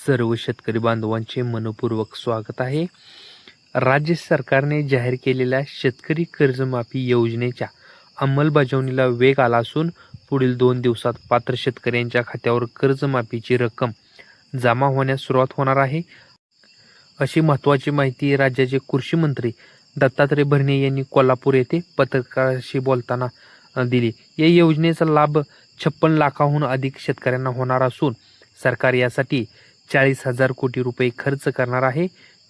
सर्व शेतकरी बांधवांचे मनपूर्वक स्वागत आहे. राज्य सरकारने जाहीर केलेल्या शेतकरी कर्जमाफी योजनेच्या अंमलबजावणीला वेग आला असून पुढील 2 दिवसात पात्र शेतकऱ्यांच्या खात्यावर कर्जमाफीची रक्कम जमा होण्यास सुरुवात होणार आहे, अशी महत्त्वाची माहिती राज्याचे कृषी मंत्री दत्तात्रय भरणे यांनी कोल्हापूर येथे पत्रकारांशी बोलताना दिली. या योजनेचा लाभ 56 लाखाहून अधिक शेतकऱ्यांना होणार असून सरकार यासाठी 40,000 कोटी रुपये खर्च करणार आहे.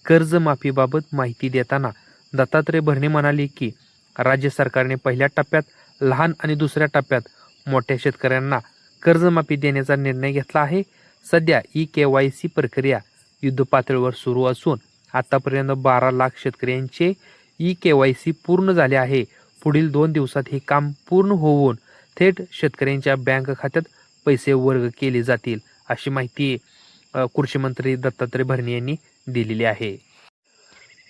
कर्जमाफीबाबत माहिती देताना दत्तात्रय भरणे म्हणाले की राज्य सरकारने पहिल्या टप्प्यात लहान आणि दुसऱ्या टप्प्यात मोठ्या शेतकऱ्यांना कर्जमाफी देण्याचा निर्णय घेतला आहे. सध्या KYC प्रक्रिया युद्धपातळीवर सुरू असून आतापर्यंत 12 लाख शेतकऱ्यांचे KYC पूर्ण झाले आहे. पुढील 2 दिवसात हे काम पूर्ण होऊन थेट शेतकऱ्यांच्या बँक खात्यात पैसे वर्ग केले जातील, अशी माहिती कृषी मंत्री दत्तात्रय भरणे यांनी दिलेली आहे.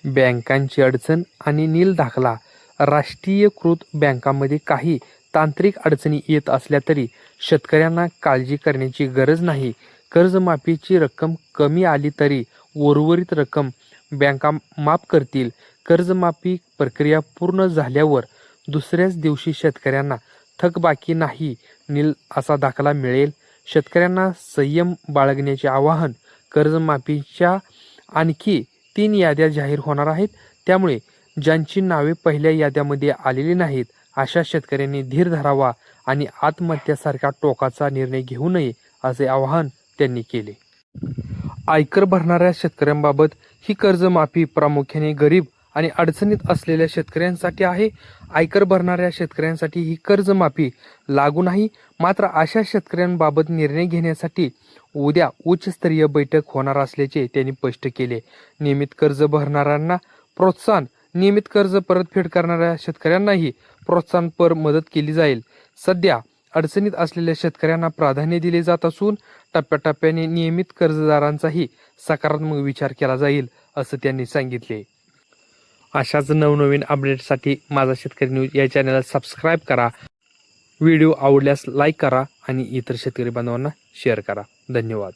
बँकांची अडचण आणि नील दाखला. राष्ट्रीयकृत बँकांमध्ये काही तांत्रिक अडचणी येत असल्या तरी शेतकऱ्यांना काळजी करण्याची गरज नाही. कर्जमाफीची रक्कम कमी आली तरी उर्वरित रक्कम बँका माफ करतील. कर्जमाफी प्रक्रिया पूर्ण झाल्यावर दुसऱ्याच दिवशी शेतकऱ्यांना थकबाकी नाही, नील असा दाखला मिळेल. शेतकऱ्यांना संयम बाळगण्याचे आवाहन. कर्जमाफीच्या आणखी 3 याद्या जाहीर होणार आहेत, त्यामुळे ज्यांची नावे पहिल्या याद्यामध्ये आलेली नाहीत अशा शेतकऱ्यांनी धीर धरावा आणि आत्महत्येसारखा टोकाचा निर्णय घेऊ नये, असे आवाहन त्यांनी केले. आयकर भरणाऱ्या शेतकऱ्यांबाबत ही कर्जमाफी प्रामुख्याने गरीब आणि अडचणीत असलेल्या शेतकऱ्यांसाठी आहे. आयकर भरणाऱ्या शेतकऱ्यांसाठी ही कर्जमाफी लागू नाही. मात्र अशा शेतकऱ्यांबाबत निर्णय घेण्यासाठी उद्या उच्चस्तरीय बैठक होणार असल्याचे त्यांनी स्पष्ट केले. नियमित कर्ज भरणाऱ्यांना प्रोत्साहन. नियमित कर्ज परतफेड करणाऱ्या शेतकऱ्यांनाही प्रोत्साहनपर मदत केली जाईल. सध्या अडचणीत असलेल्या शेतकऱ्यांना प्राधान्य दिले जात असून टप्प्याटप्प्याने नियमित कर्जदारांचाही सकारात्मक विचार केला जाईल, असं त्यांनी सांगितले. अशाच नवनवीन अपडेटसाठी माझा शेतकरी न्यूज या चॅनलला सबस्क्राईब करा. व्हिडिओ आवडल्यास लाईक करा आणि इतर शेतकरी बांधवांना शेअर करा. धन्यवाद.